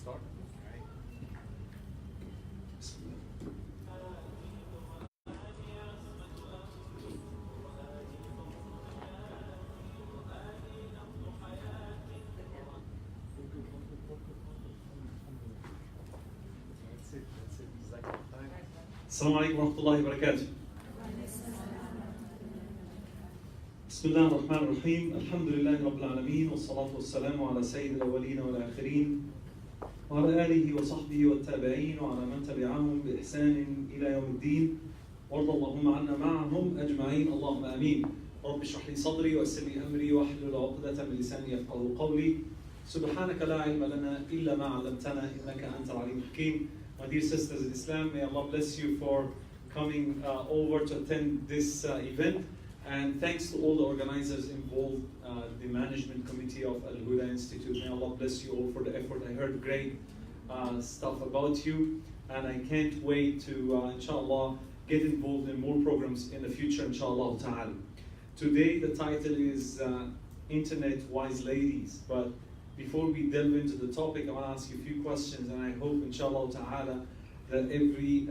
start? Right. That's it. السلام عليكم ورحمة الله وبركاته. بسم الله الرحمن الرحيم، الحمد لله رب العالمين، والصلاة والسلام على سيد الأولين والآخرين وعلى آله وصحبه والتابعين وعلى من تبعهم بإحسان إلى يوم الدين، وارض اللهم عنا معهم أجمعين، اللهم آمين. رب اشرح لي صدري ويسر لي أمري واحلل عقدة من لساني يفقهوا قولي. سبحانك لا علم لنا إلا ما علمتنا إنك أنت العليم الحكيم. My dear sisters in Islam, may Allah bless you for coming over to attend this event. And thanks to all the organizers involved, the management committee of Al-Huda Institute. May Allah bless you all for the effort. I heard great stuff about you. And I can't wait to, inshallah, get involved in more programs in the future, inshallah ta'ala. Today the title is Internet Wise Ladies. But before we delve into the topic, I want to ask you a few questions, and I hope, inshallah ta'ala, that every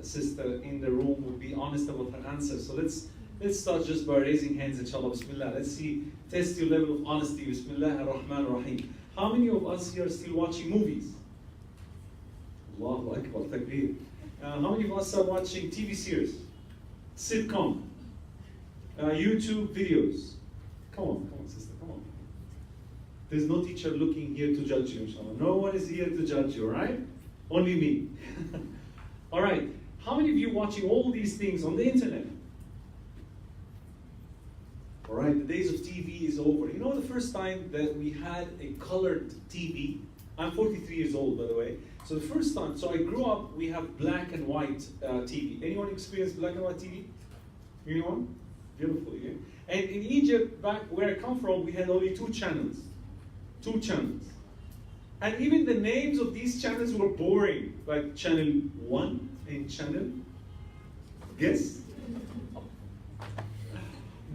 sister in the room will be honest about her answers. So let's start just by raising hands, inshallah, bismillah. Let's see, test your level of honesty, bismillah ar-Rahman ar-Rahim. How many of us here are still watching movies? Allahu Akbar, takbir. How many of us are watching TV series, sitcom, YouTube videos? Come on, sister, come on. There's no teacher looking here to judge you, inshallah. No one is here to judge you, right? Only me. All right. How many of you watching all these things on the internet? All right, the days of TV is over. You know the first time that we had a colored TV? I'm 43 years old, by the way. So the first time, so I grew up, we have black and white TV. Anyone experienced black and white TV? Anyone? Beautiful, yeah? And in Egypt, back where I come from, we had only two channels. Two channels. And even the names of these channels were boring. Like channel 1 and channel, guess?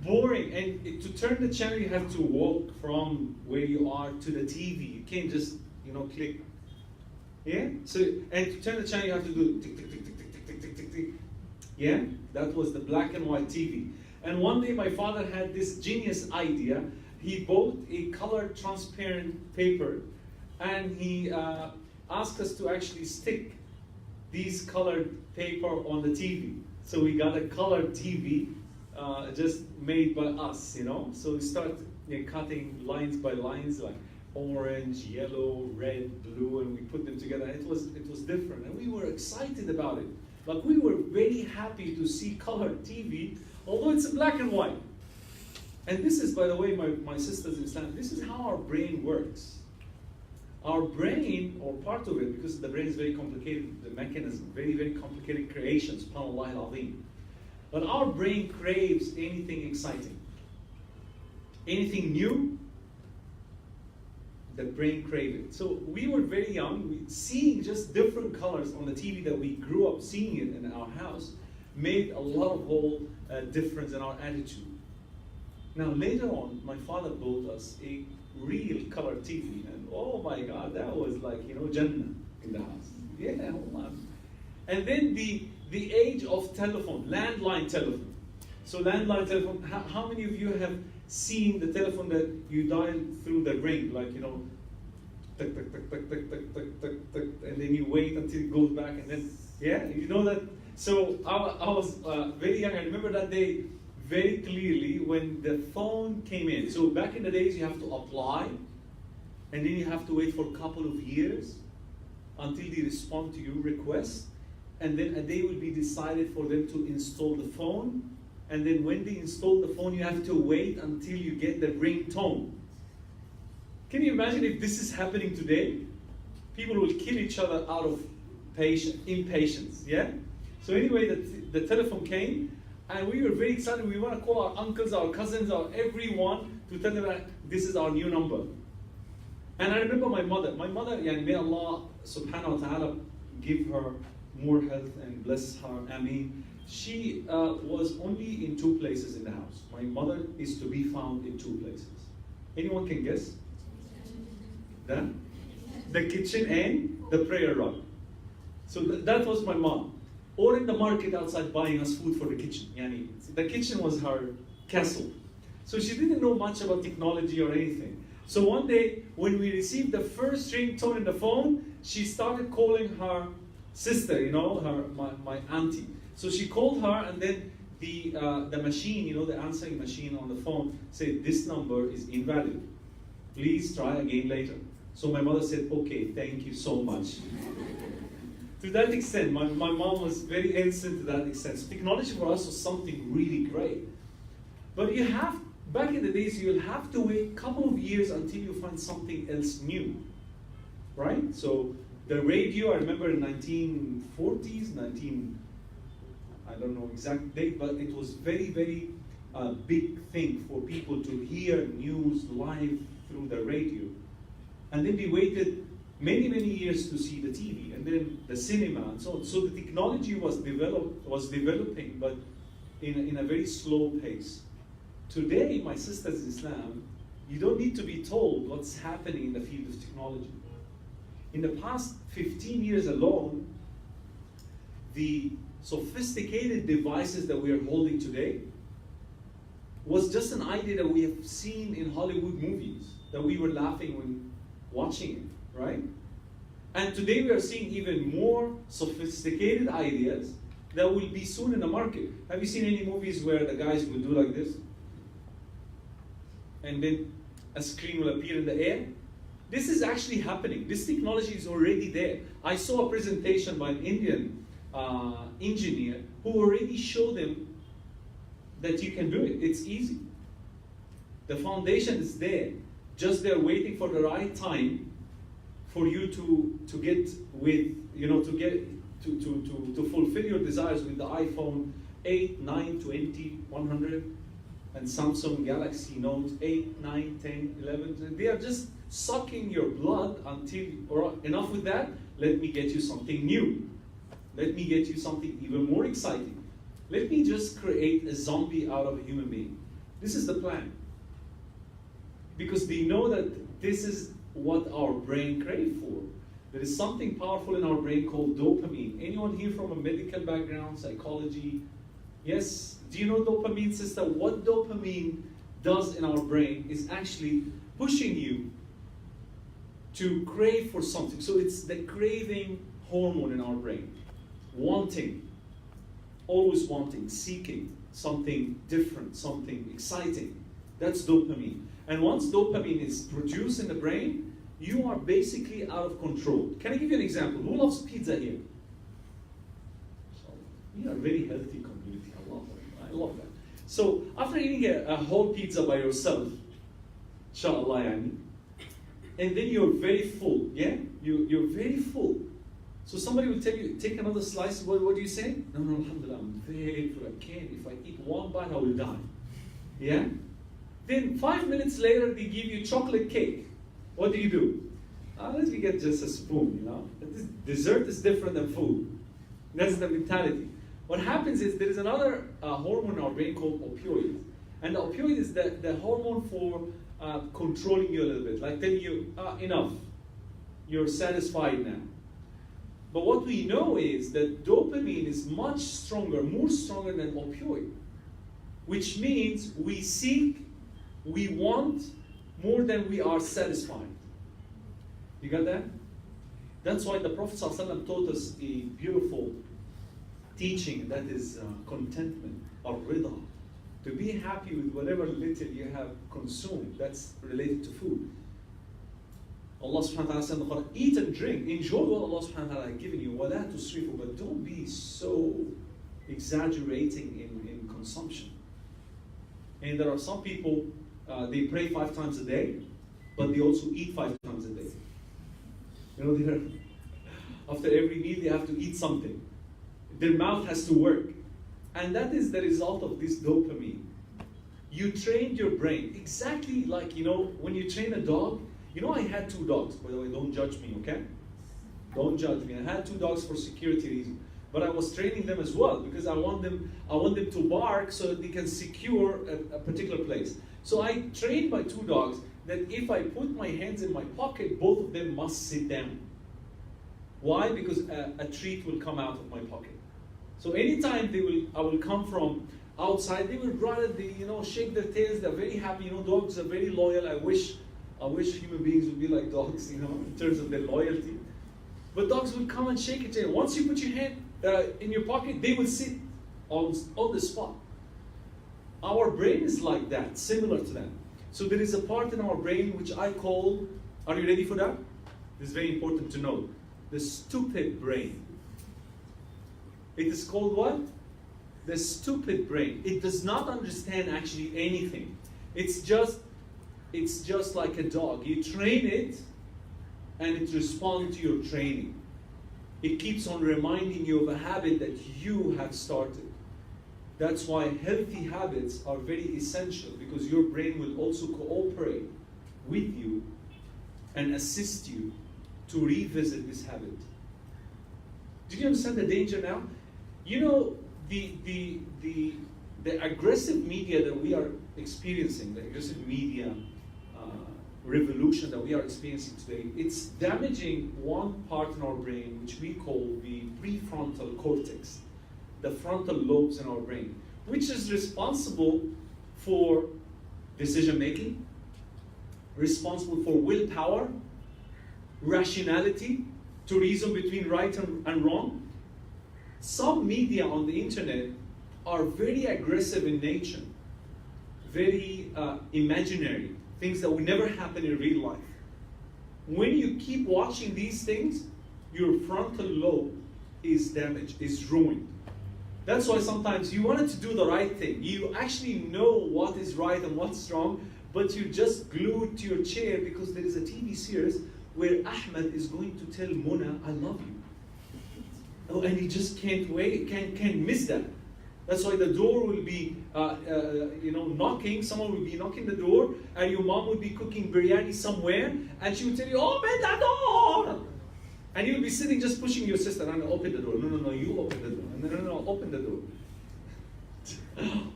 Boring. And to turn the channel, you have to walk from where you are to the TV. You can't just, click. Yeah? So, and to turn the channel, you have to do tick, tick, tick, tick, tick, tick, tick, tick, tick. Yeah? That was the black and white TV. And one day my father had this genius idea. He bought a colored transparent paper, and he asked us to actually stick these colored paper on the TV. So we got a colored TV just made by us, So we start cutting lines by lines, like orange, yellow, red, blue, and we put them together. It was different, and we were excited about it. Like we were very happy to see colored TV, although it's black and white. And this is, by the way, my sisters in Islam, this is how our brain works. Our brain, or part of it, because the brain is very complicated, the mechanism, very, very complicated creation, subhanAllah al-Azim. But our brain craves anything exciting. Anything new, the brain craves it. So we were very young, seeing just different colors on the TV that we grew up seeing it in our house, made a lot of whole difference in our attitude. Now later on, my father bought us a real color TV, and oh my God, that was like Jannah in the house. Yeah, hold on. And then the age of telephone, landline telephone. So landline telephone. How many of you have seen the telephone that you dial through the ring, like tick, tick, tick, tick, tick, tick, tick, tick, tick, and then you wait until it goes back, and then you know that. So I was very young. I remember that day very clearly when the phone came in. So back in the days, you have to apply, and then you have to wait for a couple of years until they respond to your request, and then a day will be decided for them to install the phone, and then when they install the phone, you have to wait until you get the ringtone. Can you imagine if this is happening today? People will kill each other out of impatience, yeah? So anyway, the telephone came, and we were very excited. We want to call our uncles, our cousins, our everyone to tell them that this is our new number. And I remember my mother, may Allah subhanahu wa ta'ala give her more health and bless her, Ameen. She was only in two places in the house. My mother is to be found in two places. Anyone can guess? Then? the kitchen and the prayer rug. So that was my mom. Or in the market outside buying us food for the kitchen. Yani, the kitchen was her castle. So she didn't know much about technology or anything. So one day, when we received the first ringtone in the phone, she started calling her sister, you know, my auntie. So she called her, and then the machine, you know, the answering machine on the phone said, "This number is invalid. Please try again later." So my mother said, "Okay, thank you so much." To that extent, my mom was very innocent to that extent. So technology for us was something really great. But you have, back in the days, you'll have to wait a couple of years until you find something else new, right? So the radio, I remember in 1940s, I don't know exact date, but it was very, very big thing for people to hear news live through the radio. And then we waited many, many years to see the TV, and then the cinema and so on. So the technology was developing, but in a very slow pace. Today, my sisters in Islam, you don't need to be told what's happening in the field of technology. In the past 15 years alone, the sophisticated devices that we are holding today was just an idea that we have seen in Hollywood movies, that we were laughing when watching it, right? And today we are seeing even more sophisticated ideas that will be soon in the market. Have you seen any movies where the guys will do like this? And then a screen will appear in the air? This is actually happening. This technology is already there. I saw a presentation by an Indian engineer who already showed them that you can do it. It's easy. The foundation is there. Just they're waiting for the right time for you to get with, you know, to fulfill your desires with the iPhone 8, 9, 20, 100, and Samsung Galaxy Note 8, 9, 10, 11. They are just sucking your blood until, or enough with that, let me get you something new. Let me get you something even more exciting. Let me just create a zombie out of a human being. This is the plan. Because they know that this is what our brain craves for. There is something powerful in our brain called dopamine. Anyone here from a medical background, psychology? Yes? Do you know dopamine, sister? What dopamine does in our brain is actually pushing you to crave for something. So it's the craving hormone in our brain. Wanting, always wanting, seeking something different, something exciting. That's dopamine. And once dopamine is produced in the brain, you are basically out of control. Can I give you an example? Who loves pizza here? We are a very healthy community. I love that. So after eating a whole pizza by yourself, inshallah, and then you're very full, yeah? You're very full. So somebody will tell you, take another slice. What do you say? No, alhamdulillah, I'm very full. I can't. If I eat one bite, I will die. Yeah? Then 5 minutes later, they give you chocolate cake. What do? Let me get just a spoon, you know? Dessert is different than food. That's the mentality. What happens is there is another hormone in our brain called opioid. And the opioid is the hormone for controlling you a little bit. Like telling you, enough. You're satisfied now. But what we know is that dopamine is much stronger, more stronger than opioid. Which means we seek, we want more than we are satisfied. You got that? That's why the Prophet ﷺ taught us a beautiful teaching that is contentment, or rida. To be happy with whatever little you have consumed. That's related to food. Allah subhanahu wa ta'ala said in the Quran, eat and drink, enjoy what Allah subhanahu wa ta'ala has given you, وَلَا تُسْرِفُوا, but don't be so exaggerating in consumption. And there are some people, they pray 5 times a day, but they also eat 5 times a day. You know, after every meal they have to eat something. Their mouth has to work. And that is the result of this dopamine. You trained your brain, exactly like, you know, when you train a dog. You know, I had 2 dogs, by the way, don't judge me, okay? Don't judge me. I had 2 dogs for security reasons. But I was training them as well, because I want them to bark so that they can secure a particular place. So I trained my 2 dogs. that if I put my hands in my pocket, both of them must sit down. Why? Because a treat will come out of my pocket. So anytime I will come from outside, they will run, shake their tails. They're very happy. Dogs are very loyal. I wish human beings would be like dogs, in terms of their loyalty. But dogs will come and shake your tail. Once you put your hand in your pocket, they will sit on the spot. Our brain is like that, similar to that. So there is a part in our brain which I call, are you ready for that? This is very important to know. The stupid brain. It is called what? The stupid brain. It does not understand actually anything. It's just like a dog. You train it and it responds to your training. It keeps on reminding you of a habit that you have started. That's why healthy habits are very essential, because your brain will also cooperate with you and assist you to revisit this habit. Do you understand the danger now? The aggressive media that we are experiencing, the aggressive media revolution that we are experiencing today, it's damaging one part in our brain which we call the prefrontal cortex, the frontal lobes in our brain, which is responsible for decision making, responsible for willpower, rationality, to reason between right and wrong. Some media on the internet are very aggressive in nature, very imaginary, things that will never happen in real life. When you keep watching these things, your frontal lobe is damaged, is ruined. That's why sometimes you wanted to do the right thing. You actually know what is right and what's wrong, but you're just glued to your chair because there is a TV series where Ahmed is going to tell Mona, I love you. Oh, and you just can't wait, can't miss that. That's why the door will be, knocking. Someone will be knocking the door, and your mom will be cooking biryani somewhere, and she will tell you, open the door! And you'll be sitting just pushing your sister, and open the door. No, you open the door. No, open the door.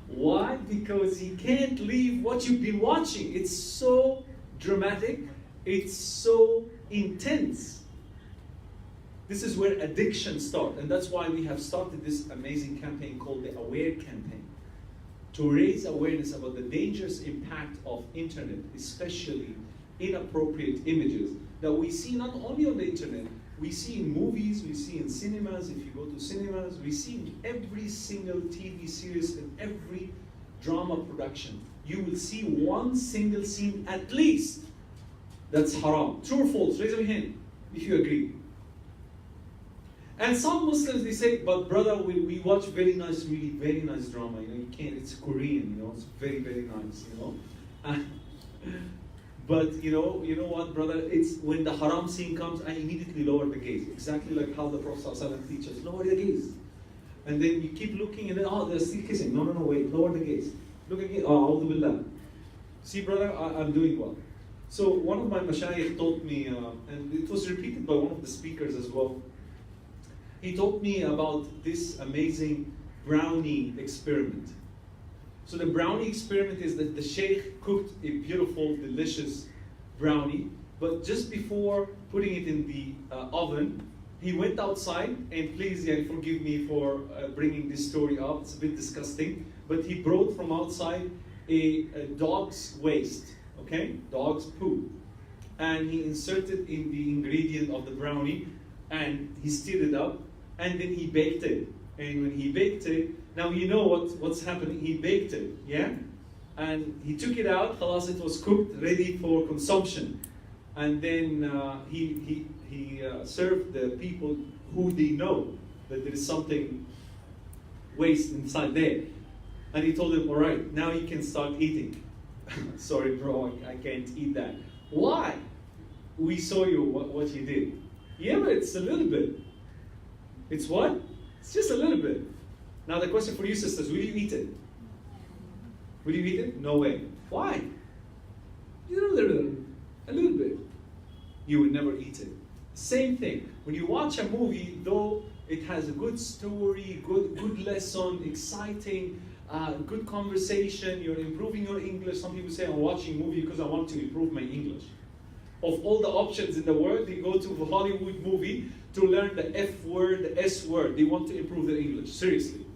Why? Because you can't leave what you've been watching. It's so dramatic. It's so intense. This is where addiction starts, and that's why we have started this amazing campaign called the Aware Campaign, to raise awareness about the dangerous impact of internet, especially inappropriate images that we see not only on the internet, we see in movies, we see in cinemas. If you go to cinemas, we see in every single TV series and every drama production. You will see one single scene at least that's haram. True or false? Raise your hand if you agree. And some Muslims, they say, but brother, we watch very nice, really very nice drama. You can't, it's Korean, it's very, very nice, But you know what, brother? It's when the haram scene comes, I immediately lower the gaze. Exactly like how the Prophet ﷺ teaches, lower the gaze. And then you keep looking, and then, they're still kissing. No, wait, lower the gaze. Look again, A'udhu Billah. See, brother, I'm doing well. So one of my mashayikh taught me, and it was repeated by one of the speakers as well. He taught me about this amazing brownie experiment. So the brownie experiment is that the sheikh cooked a beautiful, delicious brownie, but just before putting it in the oven, he went outside, and please, forgive me for bringing this story up, it's a bit disgusting, but he brought from outside a dog's waste, okay? Dog's poo. And he inserted in the ingredient of the brownie, and he stirred it up, and then he baked it. And when he baked it, now you know what's happening. He baked it, yeah? And he took it out, khalas, it was cooked, ready for consumption. And then he served the people who they know that there is something waste inside there. And he told them, all right, now you can start eating. Sorry, bro, I can't eat that. Why? We saw you, what you did. Yeah, but it's a little bit. It's what? It's just a little bit. Now the question for you sisters, will you eat it? Will you eat it? No way. Why? A little bit. You will never eat it. Same thing. When you watch a movie, though it has a good story, good lesson, exciting, good conversation, you're improving your English. Some people say I'm watching a movie because I want to improve my English. Of all the options in the world, they go to a Hollywood movie to learn the F word, the S word. They want to improve their English. Seriously.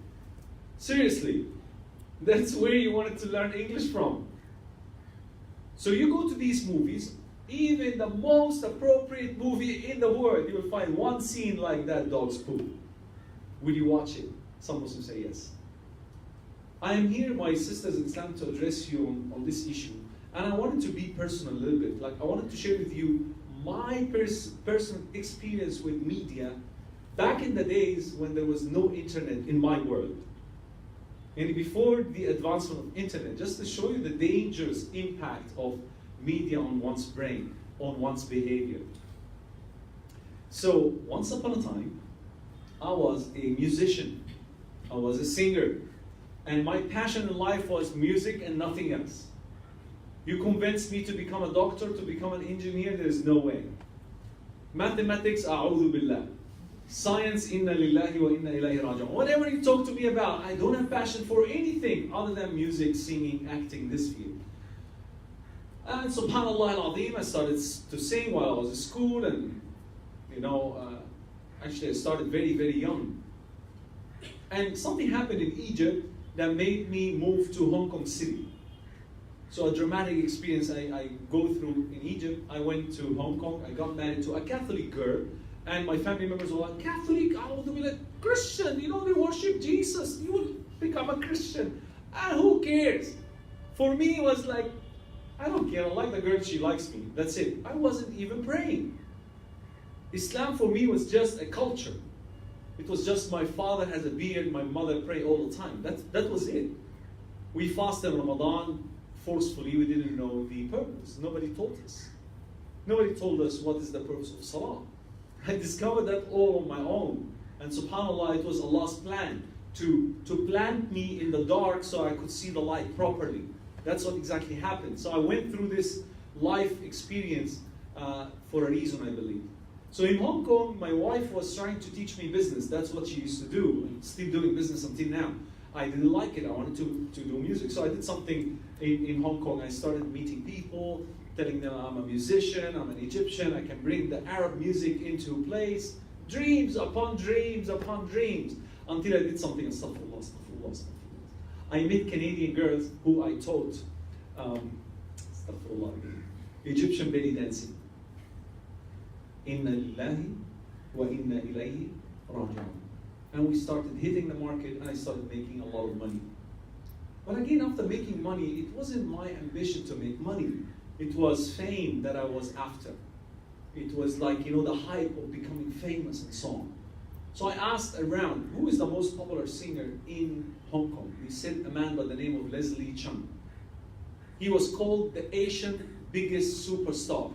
Seriously. That's where you wanted to learn English from. So you go to these movies, even the most appropriate movie in the world, you will find one scene like that dog's poop. Will you watch it? Some Muslims say yes. I am here, my sisters in Islam, to address you on this issue. And I wanted to be personal a little bit. Like, I wanted to share with you my personal experience with media back in the days when there was no internet in my world. And before the advancement of internet, just to show you the dangerous impact of media on one's brain, on one's behavior. So, once upon a time, I was a musician. I was a singer. And my passion in life was music and nothing else. You convinced me to become a doctor, to become an engineer, there is no way. Mathematics, a'udhu billah. Science, inna lillahi wa inna ilayhi raji'un. Whatever you talk to me about, I don't have passion for anything other than music, singing, acting, this field. And subhanallah al-azim, I started to sing while I was in school, and actually I started very, very young. And something happened in Egypt that made me move to Hong Kong City. So a dramatic experience I go through in Egypt. I went to Hong Kong, I got married to a Catholic girl, and my family members were like, Catholic, I want to be like Christian, they worship Jesus, you will become a Christian. And who cares? For me, it was like, I don't care, I like the girl, she likes me, that's it. I wasn't even praying. Islam for me was just a culture. It was just my father has a beard, my mother pray all the time. That was it. We fasted Ramadan forcefully, we didn't know the purpose. Nobody taught us. Nobody told us what is the purpose of Salah. I discovered that all on my own. And subhanAllah, it was Allah's plan to plant me in the dark so I could see the light properly. That's what exactly happened. So I went through this life experience for a reason, I believe. So in Hong Kong, my wife was trying to teach me business. That's what she used to do. I'm still doing business until now. I didn't like it. I wanted to do music. So I did something in Hong Kong. I started meeting people, telling them I'm a musician, I'm an Egyptian, I can bring the Arab music into a place. Dreams upon dreams upon dreams. Until I did something, astaghfirullah. I met Canadian girls who I taught Egyptian belly dancing. Inna lillahi wa inna ilayhi raji'un. And we started hitting the market, and I started making a lot of money. But again, after making money, it wasn't my ambition to make money. It was fame that I was after. It was like, the hype of becoming famous and so on. So I asked around, who is the most popular singer in Hong Kong? They said a man by the name of Leslie Chung. He was called the Asian biggest superstar.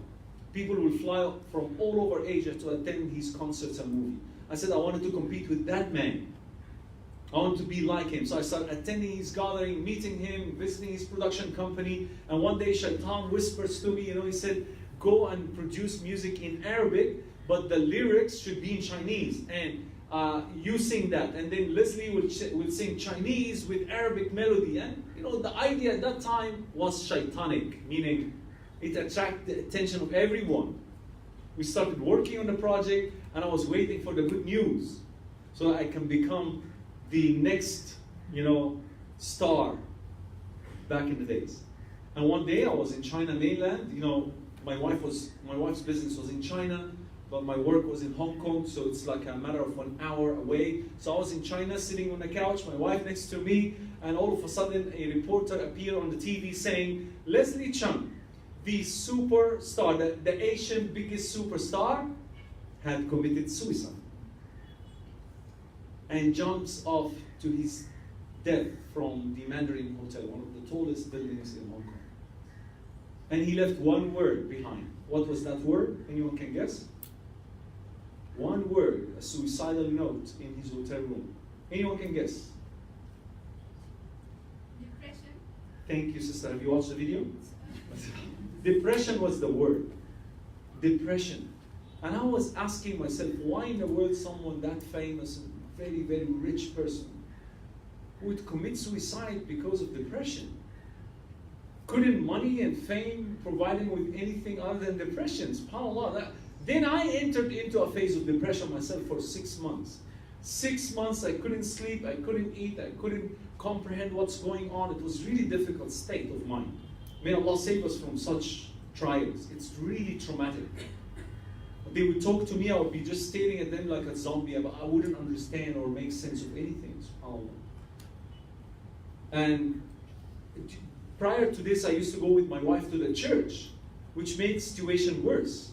People will fly from all over Asia to attend his concerts and movies. I said I wanted to compete with that man. I want to be like him. So I started attending his gathering, meeting him, visiting his production company. And one day Shaitan whispers to me, he said, go and produce music in Arabic, but the lyrics should be in Chinese. And you sing that. And then Leslie would sing Chinese with Arabic melody. And the idea at that time was shaitanic, meaning it attracted the attention of everyone. We started working on the project, and I was waiting for the good news so that I can become the next, star back in the days. And one day I was in China mainland. My wife's business was in China, but my work was in Hong Kong, so it's like a matter of 1 hour away. So I was in China sitting on the couch, my wife next to me, and all of a sudden a reporter appeared on the TV saying, Leslie Chung, the superstar, the Asian biggest superstar, had committed suicide and jumps off to his death from the Mandarin Hotel, one of the tallest buildings in Hong Kong. And he left one word behind. What was that word? Anyone can guess? One word, a suicidal note in his hotel room. Anyone can guess? Depression. Thank you, sister. Have you watched the video? Depression was the word. Depression. And I was asking myself, why in the world someone that famous and very, very rich person would commit suicide because of depression. Couldn't money and fame provide him with anything other than depression? SubhanAllah. Then I entered into a phase of depression myself for 6 months. 6 months I couldn't sleep, I couldn't eat, I couldn't comprehend what's going on. It was really difficult state of mind. May Allah save us from such trials. It's really traumatic. They would talk to me, I would be just staring at them like a zombie, but I wouldn't understand or make sense of anything, subhanAllah. And prior to this, I used to go with my wife to the church, which made the situation worse,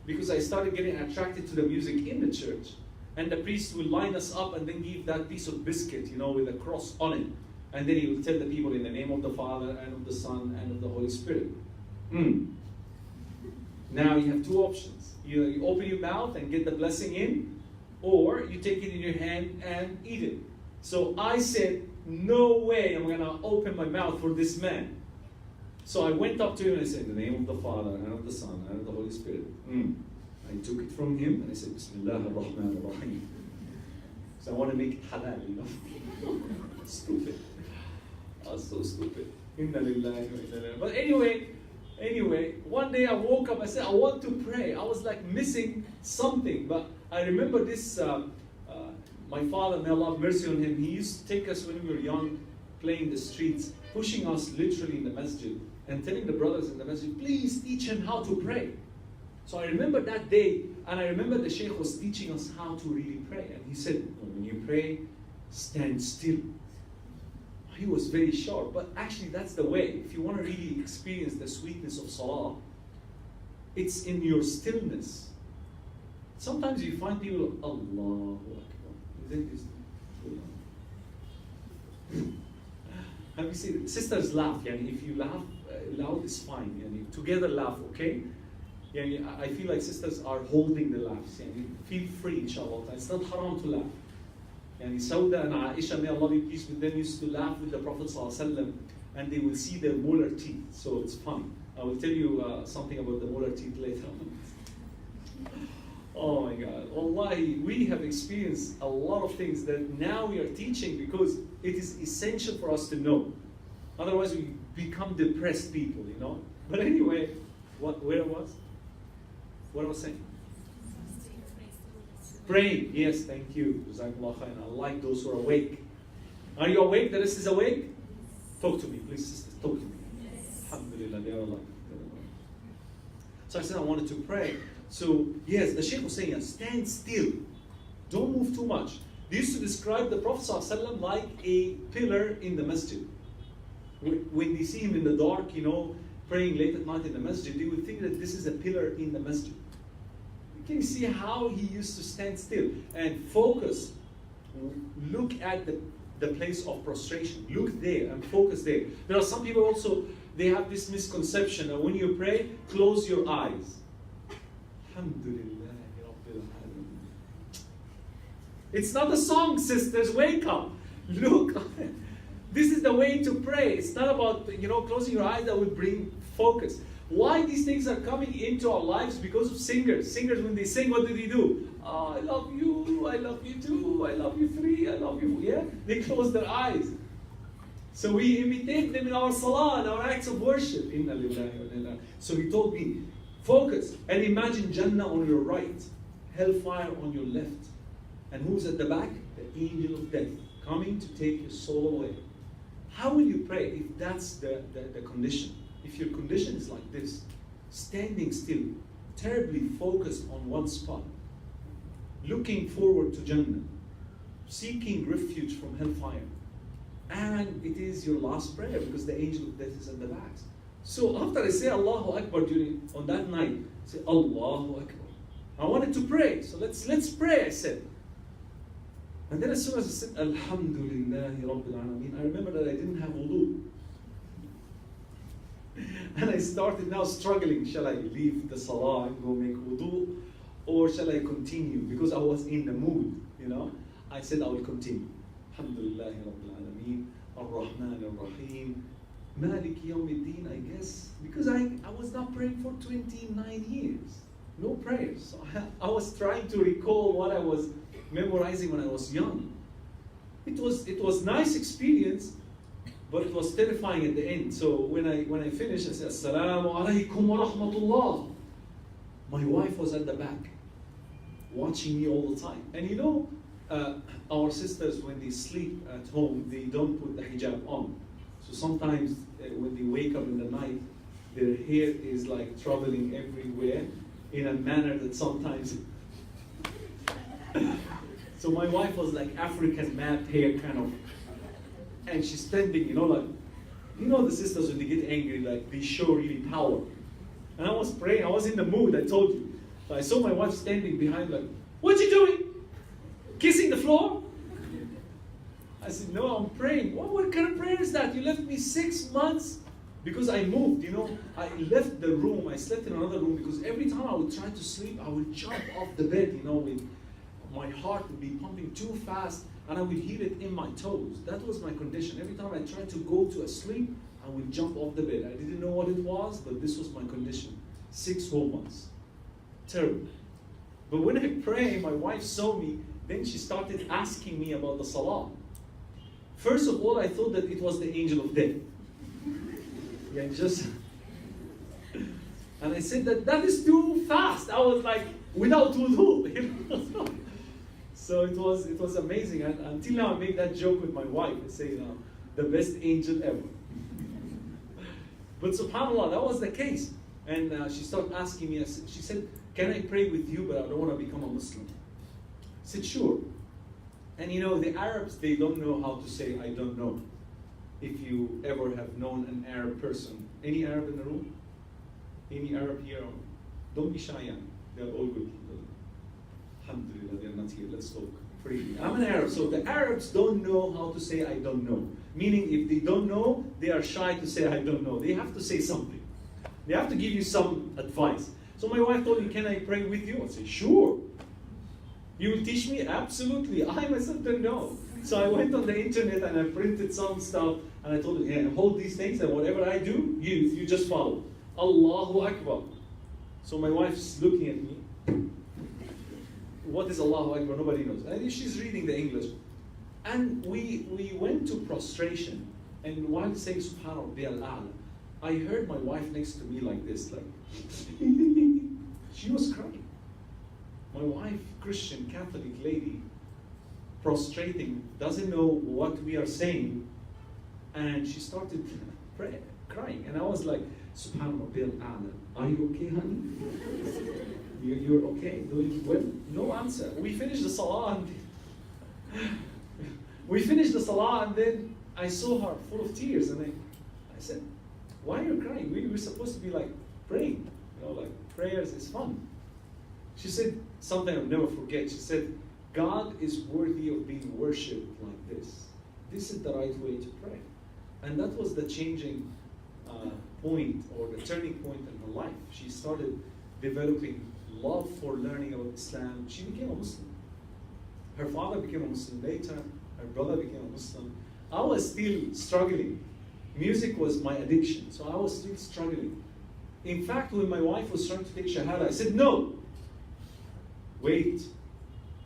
because I started getting attracted to the music in the church. And the priest will line us up and then give that piece of biscuit, with a cross on it. And then he will tell the people in the name of the Father, and of the Son, and of the Holy Spirit. Now you have two options. Either you open your mouth and get the blessing in, or you take it in your hand and eat it. So I said, no way I'm going to open my mouth for this man. So I went up to him and I said, in the name of the Father, and of the Son, and of the Holy Spirit. I took it from him and I said, Bismillah ar-Rahman ar-Rahim. So I want to make it halal, Stupid. I was so stupid. Inna lillahi wa inna ilaihi. But anyway, one day I woke up, I said, I want to pray. I was like missing something. But I remember this, my father, may Allah have mercy on him, he used to take us when we were young, playing the streets, pushing us literally in the masjid, and telling the brothers in the masjid, please teach him how to pray. So I remember that day, and I remember the Shaykh was teaching us how to really pray. And he said, when you pray, stand still. He was very sharp, but actually that's the way. If you want to really experience the sweetness of Salah, it's in your stillness. Sometimes you find people, Allahu Akbar. Have you seen sisters laugh? If you laugh loud, it's fine. Together laugh, okay? I feel like sisters are holding the laughs. Feel free, inshallah. It's not haram to laugh. Sauda and Aisha, may Allah be pleased with them, used to laugh with the Prophet ﷺ, and they will see their molar teeth, so it's fun. I will tell you something about the molar teeth later on. Oh my God, Wallahi, we have experienced a lot of things that now we are teaching because it is essential for us to know. Otherwise we become depressed people, But anyway, where was? What I was saying? Praying, yes, thank you. Jazakallah khair. I like those who are awake. Are you awake? The rest is awake? Talk to me, please, sisters. Talk to me. Yes. Alhamdulillah, they are alive. So I said I wanted to pray. So, yes, the Shaykh was saying, stand still. Don't move too much. They used to describe the Prophet ﷺ like a pillar in the masjid. When they see him in the dark, praying late at night in the masjid, they would think that this is a pillar in the masjid. Can you see how he used to stand still and focus? Look at the place of prostration. Look there and focus there. There are some people also, they have this misconception that when you pray, close your eyes. Alhamdulillah. It's not a song, sisters. Wake up. Look. This is the way to pray. It's not about, closing your eyes that will bring focus. Why these things are coming into our lives? Because of singers. Singers, when they sing, what do? Oh, I love you, I love you too, I love you three, I love you. Yeah? They close their eyes. So we imitate them in our salah and our acts of worship. Inna lillahi wa inna ilaihi. So he told me, focus and imagine Jannah on your right, hellfire on your left. And who's at the back? The angel of death, coming to take your soul away. How will you pray if that's the condition? If your condition is like this, standing still, terribly focused on one spot, looking forward to Jannah, seeking refuge from hellfire, and it is your last prayer because the angel of death is at the back. So after I say Allahu Akbar on that night, I say Allahu Akbar. I wanted to pray, so let's pray, I said. And then as soon as I said Alhamdulillahi Rabbil Alameen, I remember that I didn't have wudu. And I started now struggling. Shall I leave the salah and go make wudu? Or shall I continue? Because I was in the mood, I said I will continue. Alhamdulillahi Rabbil Alameen, Ar-Rahman Ar-Rahim, Maliki Yawmiddin, I guess. Because I was not praying for 29 years. No prayers. So I was trying to recall what I was memorizing when I was young. it was nice experience, but it was terrifying at the end. So when I finished, I said, Assalamu alaikum wa rahmatullah. My wife was at the back, watching me all the time. And you know, our sisters, when they sleep at home, they don't put the hijab on. So sometimes when they wake up in the night, their hair is like traveling everywhere in a manner that sometimes... So my wife was like African mad hair kind of, and she's standing, like, the sisters when they get angry, like they show really power. And I was praying, I was in the mood, I told you. So I saw my wife standing behind, like, what you doing? Kissing the floor? I said, no, I'm praying. What kind of prayer is that? You left me 6 months because I moved, I left the room, I slept in another room because every time I would try to sleep, I would jump off the bed, with my heart would be pumping too fast and I would hear it in my toes. That was my condition. Every time I tried to go to a sleep, I would jump off the bed. I didn't know what it was, but this was my condition. 6 whole months. Terrible. But when I pray, my wife saw me, then she started asking me about the salah. First of all, I thought that it was the angel of death. Yeah, just... And I said that is too fast. I was like, without wudu. So it was amazing. And until now, I make that joke with my wife. I say, the best angel ever. But subhanAllah, that was the case. And she started asking me, she said, can I pray with you, but I don't want to become a Muslim? I said, sure. And the Arabs, they don't know how to say, I don't know. If you ever have known an Arab person. Any Arab in the room? Any Arab here? Don't be shy, they're all good people. Alhamdulillah, they're not here. Let's talk freely. I'm an Arab, so the Arabs don't know how to say I don't know. Meaning, if they don't know, they are shy to say I don't know. They have to say something. They have to give you some advice. So my wife told me, can I pray with you? I said, sure. You will teach me? Absolutely. I myself don't know. So I went on the internet and I printed some stuff and I told her, yeah, hold these things and whatever I do, you just follow. Allahu Akbar. So my wife's looking at me. What is Allahu Akbar? Nobody knows. And she's reading the English. And we went to prostration. And while saying Subhanallah Wael Ibrahim, I heard my wife next to me like this, like she was crying. My wife, Christian Catholic lady, prostrating, doesn't know what we are saying, and she started crying. And I was like, Subhanallah Wael Ibrahim, are you okay, honey? You're okay? Doing well? No answer. We finished the salah and then I saw her full of tears, and I said, why are you crying? We were supposed to be like praying, like prayers is fun. She said something I'll never forget. She said, God is worthy of being worshipped like this. This is the right way to pray. And that was the changing point, or the turning point in her life. She started developing love for learning about Islam. She became a Muslim. Her father became a Muslim later. Her brother became a Muslim. I was still struggling. Music was my addiction, so I was still struggling. In fact, when my wife was trying to take Shahada, I said, no, wait.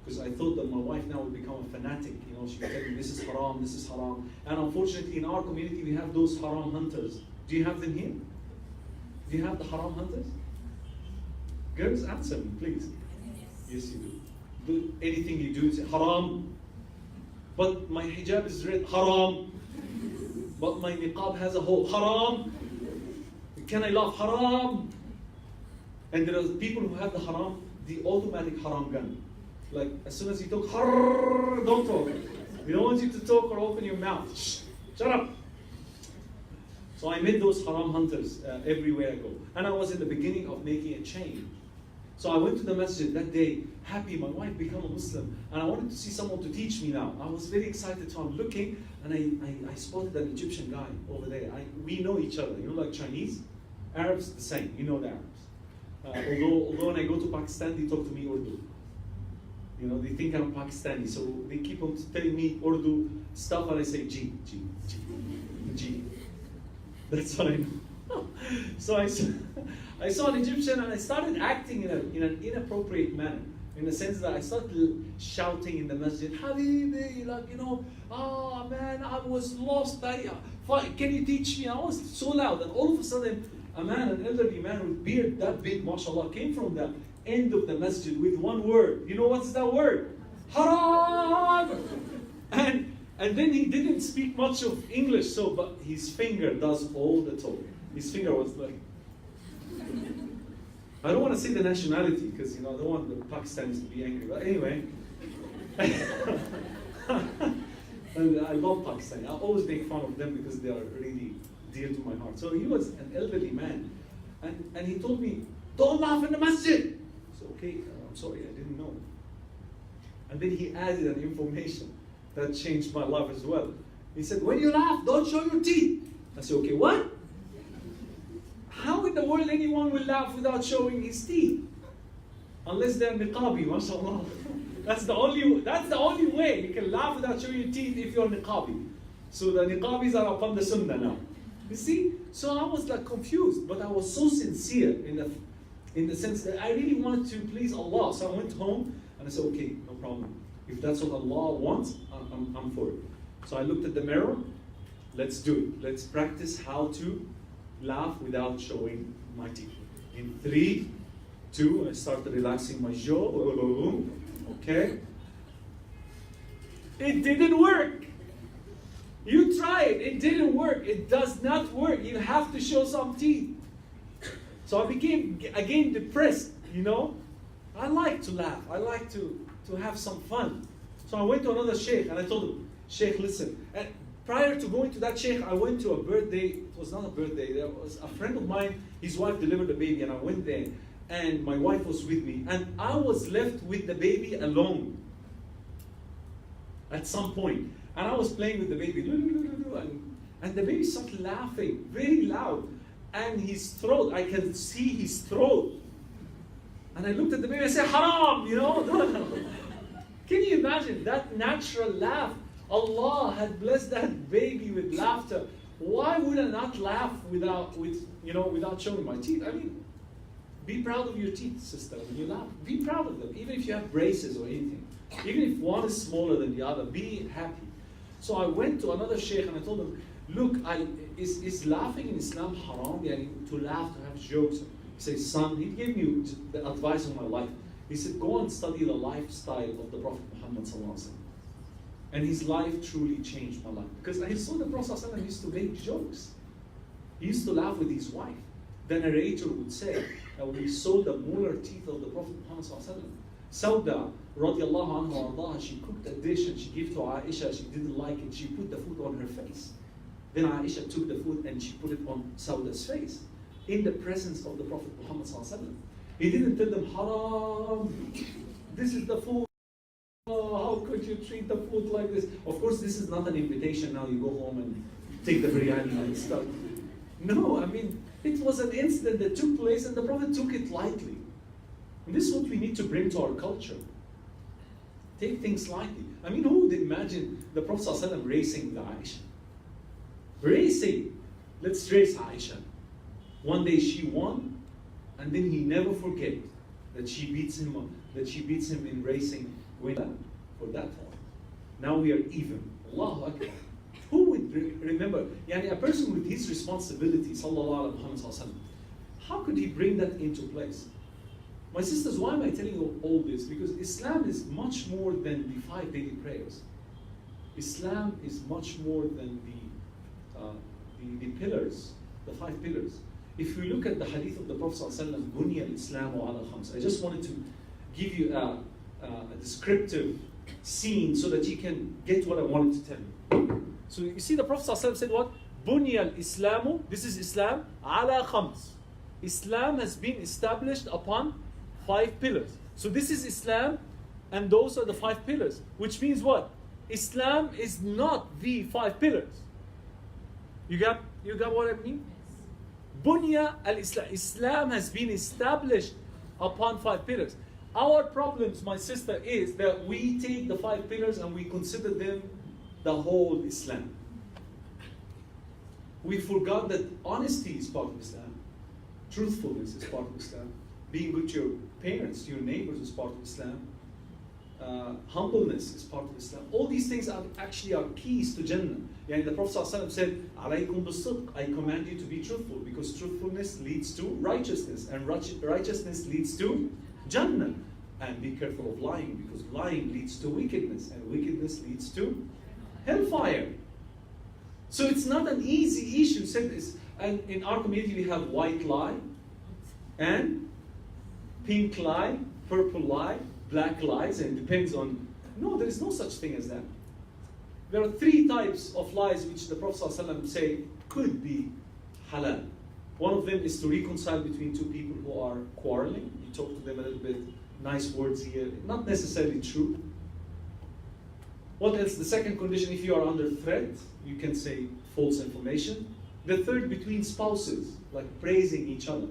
Because I thought that my wife now would become a fanatic. She would tell me, this is haram, this is haram. And unfortunately, in our community, we have those haram hunters. Do you have them here? Do you have the haram hunters? Girls, answer me, please. Yes, you do. Anything you do, say haram. But my hijab is red, haram. But my niqab has a hole, haram. Can I laugh, haram? And there are people who have the haram, the automatic haram gun. Like, as soon as you talk, don't talk. We don't want you to talk or open your mouth. Shh, shut up. So I met those haram hunters everywhere I go. And I was in the beginning of making a change. So I went to the masjid that day, happy, my wife became a Muslim, and I wanted to see someone to teach me now. I was very excited, so I'm looking, and I spotted an Egyptian guy over there. We know each other, like Chinese, Arabs, the same, the Arabs. Although when I go to Pakistan, they talk to me Urdu. They think I'm Pakistani, so they keep on telling me Urdu stuff, and I say, G. That's what I know. So I saw an Egyptian, and I started acting in an inappropriate manner. In the sense that I started shouting in the masjid, Habibi, like, oh man, I was lost. Can you teach me? I was so loud. And all of a sudden, an elderly man with beard that big, mashallah, came from the end of the masjid with one word. You know what's that word? Haram! And then he didn't speak much of English, but his finger does all the talking. His finger was like, I don't want to say the nationality because I don't want the Pakistanis to be angry. But anyway, and I love Pakistan. I always make fun of them because they are really dear to my heart. So he was an elderly man, and he told me, "Don't laugh in the masjid." So okay, I'm sorry, I didn't know. And then he added an information that changed my life as well. He said, "When you laugh, don't show your teeth." I said, "Okay, what? How in the world anyone will laugh without showing his teeth? Unless they're niqabi, mashallah. That's the only way you can laugh without showing your teeth if you're niqabi. So the niqabis are upon the sunnah now. You see? So I was like confused, but I was so sincere in the sense that I really wanted to please Allah. So I went home and I said, okay, no problem. If that's what Allah wants, I'm for it. So I looked at the mirror. Let's do it. Let's practice how to laugh without showing my teeth. In 3, 2, I started relaxing my jaw. Okay. It didn't work. You try it. It didn't work. It does not work. You have to show some teeth. So I became again depressed. I like to laugh. I like to have some fun. So I went to another sheikh and I told him, "Sheikh, listen." And prior to going to that sheikh, I went to a birthday. It was not a birthday. There was a friend of mine, his wife delivered a baby, and I went there. And my wife was with me. And I was left with the baby alone at some point. And I was playing with the baby. And the baby started laughing very loud. And his throat, I can see his throat. And I looked at the baby and I said, "Haram!" Can you imagine that natural laugh? Allah had blessed that baby with laughter. Why would I not laugh without showing my teeth? I mean, be proud of your teeth, sister, when you laugh. Be proud of them, even if you have braces or anything. Even if one is smaller than the other, be happy. So I went to another sheikh and I told him, "Look, is laughing in Islam haram? To laugh, to have jokes?" He said, "Son," he gave me the advice of my life. He said, "Go and study the lifestyle of the Prophet Muhammad sallallahu alaihi wasallam." And his life truly changed my life. Because I saw the Prophet sallallahu alaihi wasallam used to make jokes. He used to laugh with his wife. The narrator would say that when he saw the molar teeth of the Prophet Muhammad sallallahu alaihi wasallam, Sauda radiallahu anha ardaha, she cooked a dish and she gave to Aisha. She didn't like it. She put the food on her face. Then Aisha took the food and she put it on Sauda's face in the presence of the Prophet Muhammad sallallahu alaihi wasallam. He didn't tell them, "Haram, this is the food. Oh, how could you treat the food like this?" Of course, this is not an invitation. Now you go home and take the biryani and stuff. No, I mean, it was an incident that took place and the Prophet took it lightly. And this is what we need to bring to our culture. Take things lightly. I mean, who would imagine the Prophet ﷺ racing with Aisha? Racing. Let's race Aisha. One day she won, and then he never forget that she beats him in racing for that one. Now we are even. Allahu Akbar. Who would remember? A person with his responsibility, sallallahu alaihi wasallam, how could he bring that into place? My sisters, why am I telling you all this? Because Islam is much more than the 5 daily prayers. Islam is much more than the pillars, the 5 pillars. If you look at the hadith of the Prophet ﷺ, "Bunya al-Islamu ala khams," I just wanted to give you a descriptive scene so that you can get what I wanted to tell you. So you see the Prophet ﷺ said what? "Bunya al-Islamu," this is Islam, "ala khams." Islam has been established upon 5 pillars. So this is Islam, and those are the 5 pillars. Which means what? Islam is not the 5 pillars. You got what I mean? Bunya al-Islam. Islam has been established upon 5 pillars. Our problems, my sister, is that we take the 5 pillars and we consider them the whole Islam. We forgot that honesty is part of Islam. Truthfulness is part of Islam. Being good to your parents, to your neighbors is part of Islam. Humbleness is part of Islam. All these things are keys to Jannah. Yani the Prophet ﷺ said, "Alaykum bis-sidq," I command you to be truthful, because truthfulness leads to righteousness, and righteousness leads to Jannah. And be careful of lying, because lying leads to wickedness, and wickedness leads to hellfire. So it's not an easy issue. And in our community we have white lie, and pink lie, purple lie, black lies, and it depends on, no, there is no such thing as that. There are 3 types of lies which the Prophet ﷺ say could be halal. One of them is to reconcile between 2 people who are quarreling. You talk to them a little bit, nice words here, not necessarily true. What else? The second condition, if you are under threat, you can say false information. The third, between spouses, like praising each other.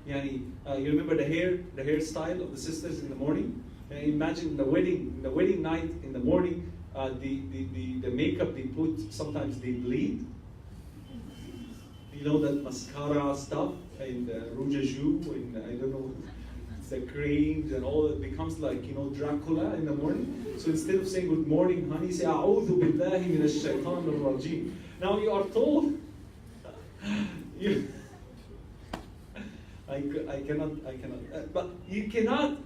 Yani, you remember the hairstyle of the sisters in the morning? Imagine the wedding night in the morning, the makeup they put, sometimes they bleed. You know, that mascara stuff, and rouge à joues, and I don't know, the creams and all, it becomes like, you know, Dracula in the morning. So instead of saying good morning, honey, say أعوذ بالله من الشيطان الرجيم. Now you are told, I cannot, but you cannot,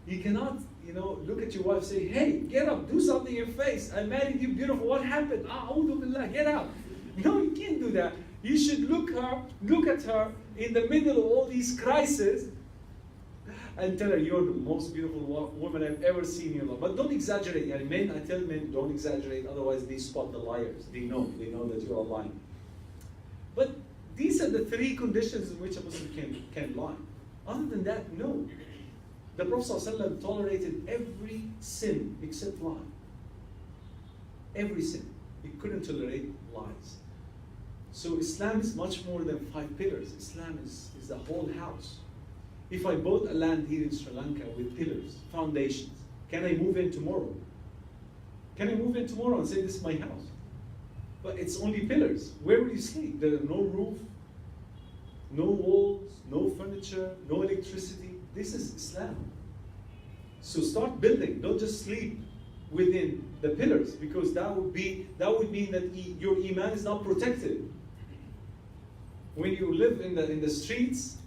you know, look at your wife, say, hey, get up, do something in your face. I married you, beautiful. What happened? A'udhu billah, get up. No, you can't do that. You should look at her in the middle of all these crises and tell her, you're the most beautiful woman I've ever seen in your life. But don't exaggerate. I tell men, don't exaggerate, otherwise they spot the liars. They know that you are lying. But these are the 3 conditions in which a Muslim can lie. Other than that, no. The Prophet ﷺ tolerated every sin except lie. Every sin. He couldn't tolerate lies. So Islam is much more than 5 pillars. Islam is the whole house. If I bought a land here in Sri Lanka with pillars, foundations, can I move in tomorrow? Can I move in tomorrow and say this is my house? But it's only pillars. Where will you sleep? There are no roof, no walls, no furniture, no electricity. This is Islam. So start building. Don't just sleep within the pillars, because that would mean that your iman is not protected. When you live in the streets,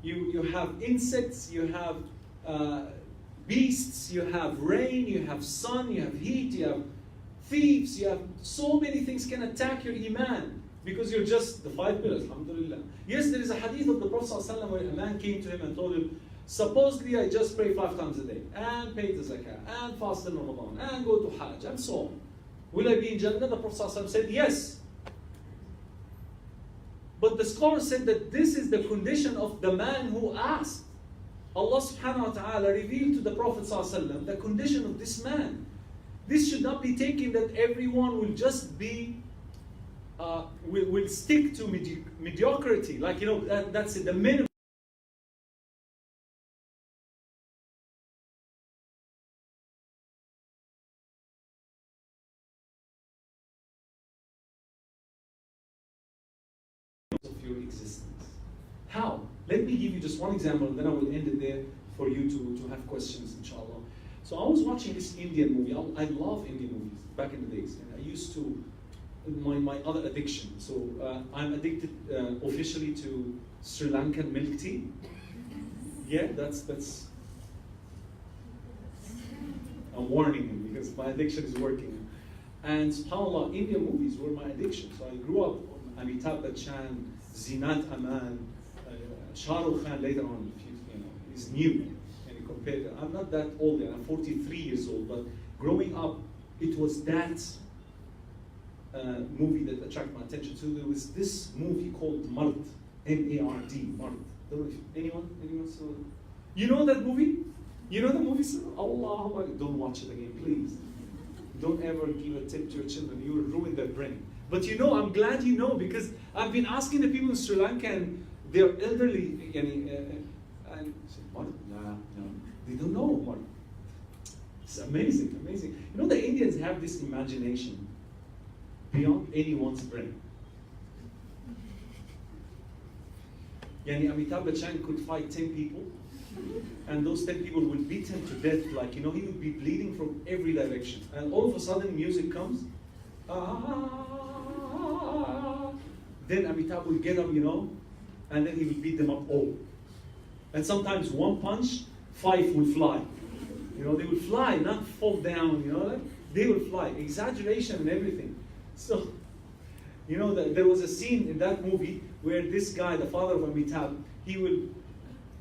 you have insects, you have beasts, you have rain, you have sun, you have heat, you have thieves, you have so many things can attack your iman, because you're just the 5 pillars, alhamdulillah. Yes, there is a hadith of the Prophet ﷺ where a man came to him and told him, supposedly I just pray 5 times a day, and pay the zakah, and fast in Ramadan, and go to Hajj, and so on. Will I be in Jannah? The Prophet ﷺ said, yes. But the scholar said that this is the condition of the man who asked. Allah subhanahu wa ta'ala revealed to the Prophet ﷺ the condition of this man. This should not be taken that everyone will just be, will stick to mediocrity. Like, you know, that's it, the minimum. Of your existence. How? Let me give you just one example, and then I will end it there for you to have questions, inshallah. So I was watching this Indian movie. I love Indian movies back in the days, and I used to, my other addiction. So I'm addicted officially to Sri Lankan milk tea. Yeah, that's. I'm warning you because my addiction is working. And subhanAllah, Indian movies were my addiction. So I grew up on Amitabh Bachchan, Zinat Aman, Shah Rukh Khan later on, you know, is new. Compared, I'm not that old yet, I'm 43 years old, but growing up, it was that movie that attracted my attention. So there was this movie called Mard, M-A-R-D, Mard. Anyone saw it? You know that movie? You know the movie? Allah, don't watch it again, please. Don't ever give a tip to your children, you will ruin their brain. But you know, I'm glad you know, because I've been asking the people in Sri Lanka, and they're elderly, and say, what? No, they don't know what. It's amazing, amazing. You know, the Indians have this imagination beyond anyone's brain. Yani Amitabh Bachchan could fight 10 people And those 10 people will beat him to death, like, he would be bleeding from every direction. And all of a sudden, music comes. Then Amitabh will get up, and then he will beat them up all. And sometimes one punch, 5 will fly. They will fly, not fall down, they will fly. Exaggeration and everything. So, there was a scene in that movie where this guy, the father of Amitabh, he will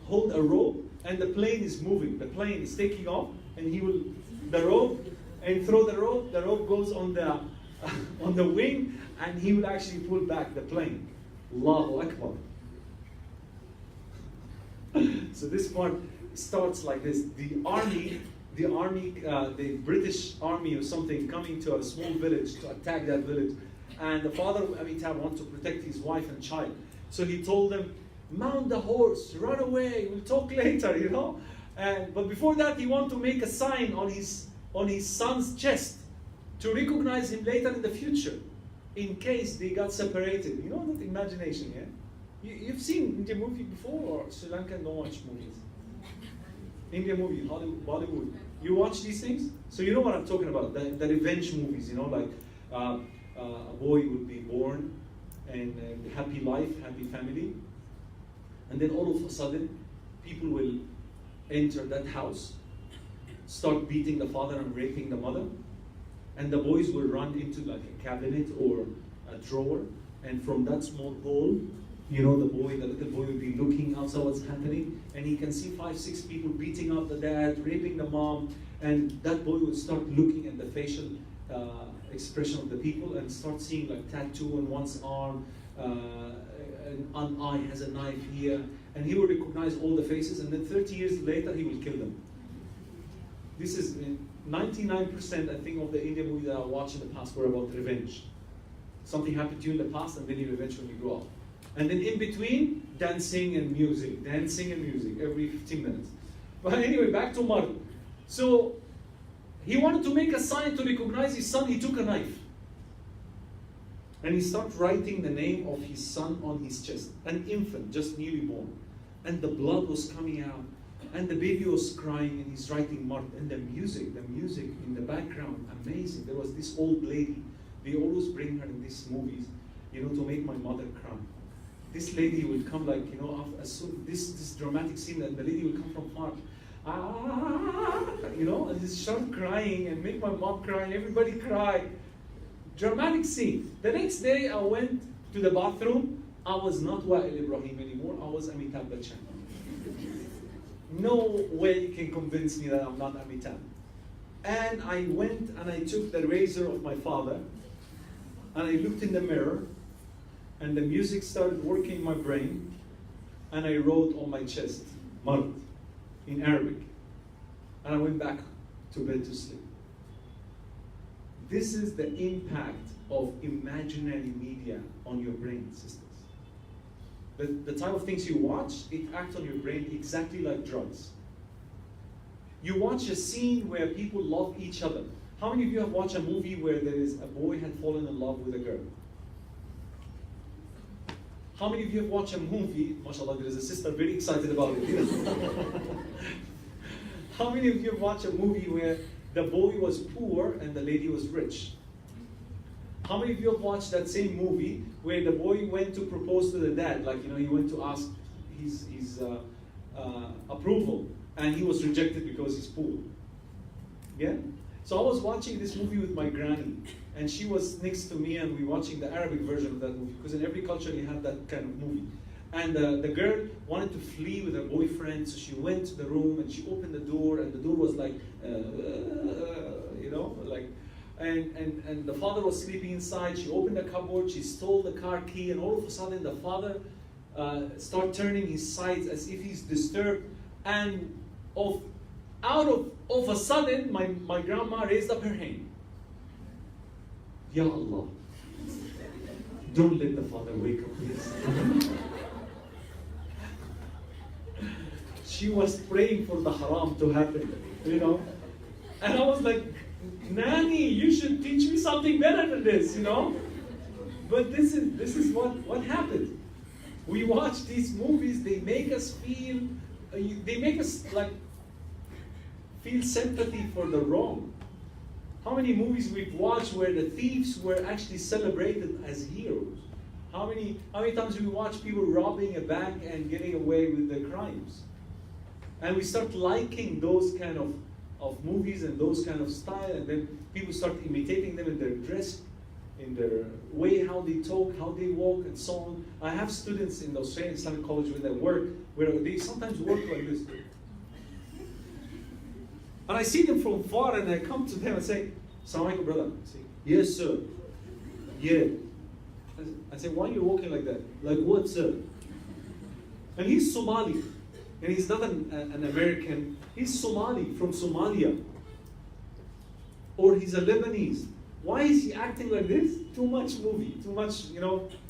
hold a rope and the plane is moving. The plane is taking off and he will, the rope, and throw the rope goes on the on the wing, and he would actually pull back the plane. Allahu Akbar. So this part starts like this. The British army or something coming to a small village to attack that village. And the father of Amitabh wanted to protect his wife and child. So he told them, mount the horse, run away, we'll talk later, But before that, he wanted to make a sign on his son's chest to recognize him later in the future, in case they got separated. That imagination, yeah? You've seen Indian movie before, or Sri Lankan don't watch movies? Indian movie, Hollywood, Bollywood. You watch these things? So you know what I'm talking about, the revenge movies, like a boy would be born and happy life, happy family. And then all of a sudden, people will enter that house, start beating the father and raping the mother. And the boys will run into like a cabinet or a drawer. And from that small hole, the little boy will be looking outside what's happening. And he can see 5, 6 people beating up the dad, raping the mom. And that boy will start looking at the facial expression of the people and start seeing like tattoo on one's arm, an eye has a knife here, and he will recognize all the faces, and then 30 years later he will kill them. This is 99%, I think, of the Indian movies that I watched in the past were about revenge. Something happened to you in the past, and then you revenge when you grow up. And then in between, dancing and music every 15 minutes. But anyway, back to Mar. So he wanted to make a sign to recognize his son. He took a knife. And he started writing the name of his son on his chest. An infant, just newly born. And the blood was coming out. And the baby was crying, and he's writing Mart. And the music in the background, amazing. There was this old lady. They always bring her in these movies, to make my mother cry. This lady will come as soon this dramatic scene, and the lady will come from far. And just start crying and make my mom cry, and everybody cry. Dramatic scene. The next day I went to the bathroom. I was not Wael Ibrahim anymore. I was Amitabh Bachchan. No way you can convince me that I'm not Amitabh. And I went and I took the razor of my father and I looked in the mirror, and the music started working in my brain, and I wrote on my chest, Mart, in Arabic. And I went back to bed to sleep. This is the impact of imaginary media on your brain systems. The type of things you watch, it acts on your brain exactly like drugs. You watch a scene where people love each other. How many of you have watched a movie where there is a boy had fallen in love with a girl? How many of you have watched a movie, mashallah, there is a sister very excited about it. How many of you have watched a movie where the boy was poor and the lady was rich? How many of you have watched that same movie where the boy went to propose to the dad, he went to ask his approval, and he was rejected because he's poor? Yeah? So I was watching this movie with my granny, and she was next to me, and we were watching the Arabic version of that movie, because in every culture you have that kind of movie. And the girl wanted to flee with her boyfriend, so she went to the room and she opened the door, and the door was like, and the father was sleeping inside. She opened the cupboard, she stole the car key, and all of a sudden the father started turning his sides as if he's disturbed, and out of a sudden, my grandma raised up her hand. Ya Allah, don't let the father wake up, please. She was praying for the haram to happen, And I was like, Nanny, you should teach me something better than this, But this is what happened. We watch these movies, they make us feel they make us like feel sympathy for the wrong. How many movies we've watched where the thieves were actually celebrated as heroes? How many times we watch people robbing a bank and getting away with their crimes? And we start liking those kind of movies and those kind of style, and then people start imitating them in their dress, in their way, how they talk, how they walk, and so on. I have students in the Australian Islamic College where they work, where they sometimes work like this. And I see them from far, and I come to them and say, "Assalamu alaikum, brother." I say, "Yes, sir." "Yeah." I say, "Why are you walking like that?" "Like what, sir?" And he's Somali, and he's not an American. He's Somali, from Somalia. Or he's a Lebanese. Why is he acting like this? Too much movie, too much,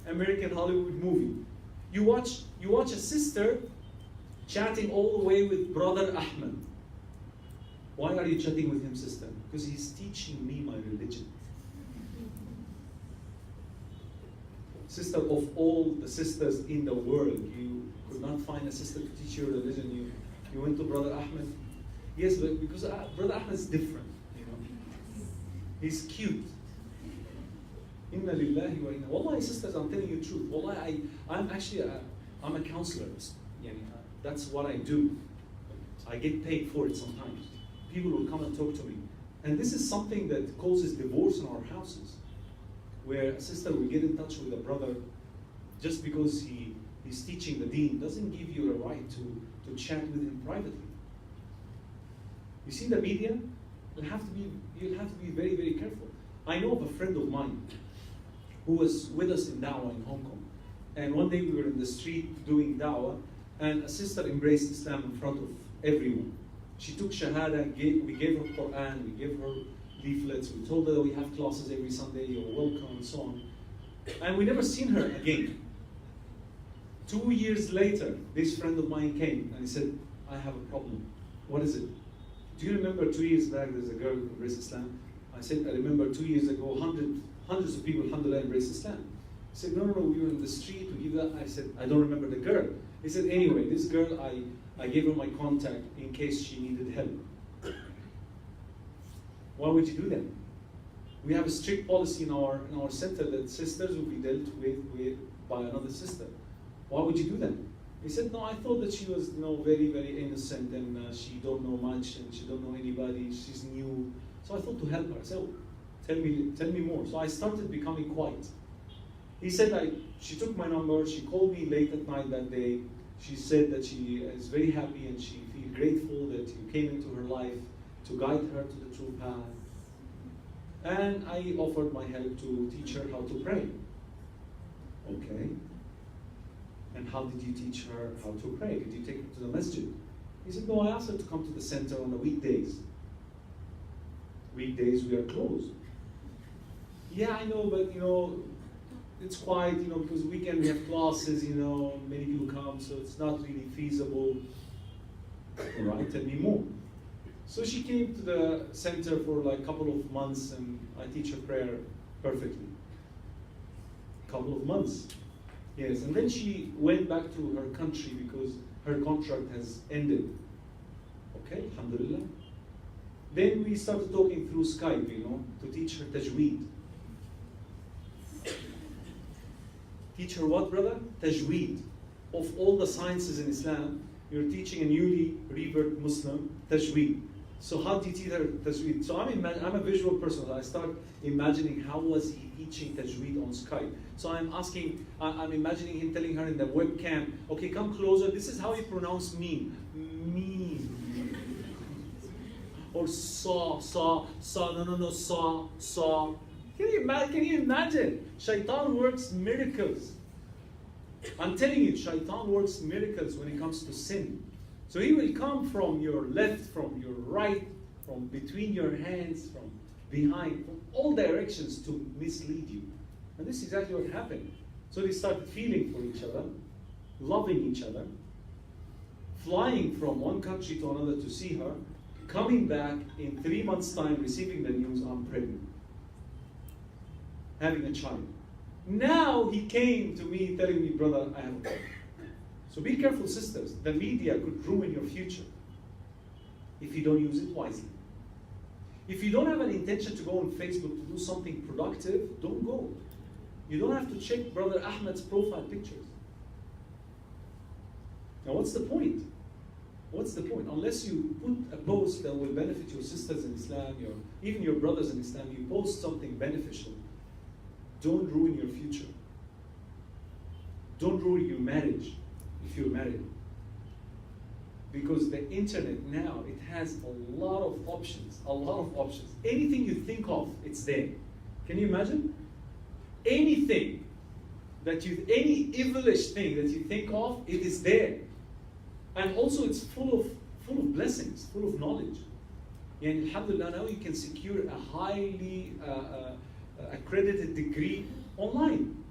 American Hollywood movie. You watch a sister chatting all the way with brother Ahmed. Why are you chatting with him, sister? Because he's teaching me my religion. Sister, of all the sisters in the world, you could not find a sister to teach your religion. You went to brother Ahmed. Yes, but because brother Ahmed is different. He's cute. Inna lillahi wa inna. Wallahi, sisters, I'm telling you the truth. Wallahi, I'm a counselor. That's what I do. I get paid for it sometimes. People will come and talk to me. And this is something that causes divorce in our houses, where a sister will get in touch with a brother just because he's teaching the deen, doesn't give you a right to chat with him privately. You see the media? You'll have to be very, very careful. I know of a friend of mine who was with us in Dawah in Hong Kong. And one day we were in the street doing Dawah, and a sister embraced Islam in front of everyone. She took Shahada, we gave her Quran, we gave her leaflets, we told her that we have classes every Sunday, you're welcome, and so on. And we never seen her again. 2 years later, this friend of mine came and he said, "I have a problem." "What is it?" "Do you remember 2 years back there's a girl who embraced Islam?" I said, "I remember 2 years ago, hundreds of people, alhamdulillah, embraced Islam." He said, No, we were in the street, we give that. I said, "I don't remember the girl." He said, "Anyway, this girl, I gave her my contact in case she needed help." Why would you do that? We have a strict policy in our center that sisters will be dealt with by another sister. Why would you do that? He said, "No, I thought that she was, very, very innocent, and she don't know much, and she don't know anybody. She's new. So I thought to help her." I said, "Tell me more." So I started becoming quiet. He said, she took my number. She called me late at night that day. She said that she is very happy and she feels grateful that you came into her life to guide her to the true path. And I offered my help to teach her how to pray. Okay. And how did you teach her how to pray? Did you take her to the masjid? He said, "No, I asked her to come to the center on the weekdays." "Weekdays we are closed." "Yeah, I know, but it's quiet, because weekend we have classes, many people come, so it's not really feasible." "All right, tell me more." So she came to the center for like a couple of months, and I teach her prayer perfectly. Couple of months. Yes, and then she went back to her country because her contract has ended. Okay, alhamdulillah. Then we started talking through Skype, to teach her tajweed. Teach her what, brother? Tajweed. Of all the sciences in Islam, you're teaching a newly revert Muslim tajweed. So how do you teach her tajweed? So I'm a visual person. I start imagining how was he teaching tajweed on Skype. So I'm imagining him telling her in the webcam, "Okay, come closer. This is how you pronounce mean. Mean. Or saw, no, saw. Can you imagine? Shaitan works miracles. I'm telling you, Shaitan works miracles when it comes to sin. So he will come from your left, from your right, from between your hands, from behind, from all directions to mislead you. And this is exactly what happened. So they started feeling for each other, loving each other, flying from one country to another to see her, coming back in 3 months' time, receiving the news, "I'm pregnant," having a child. Now he came to me telling me, "Brother, I have a problem." So be careful, sisters. The media could ruin your future if you don't use it wisely. If you don't have an intention to go on Facebook to do something productive, don't go. You don't have to check Brother Ahmed's profile pictures. Now what's the point? What's the point? Unless you put a post that will benefit your sisters in Islam, even your brothers in Islam, you post something beneficial. Don't ruin your future. Don't ruin your marriage if you're married. Because the internet now, it has a lot of options, a lot of options. Anything you think of, it's there. Can you imagine? Anything any evilish thing that you think of, it is there. And also it's full of blessings, full of knowledge. And alhamdulillah, now you can secure a highly accredited degree online.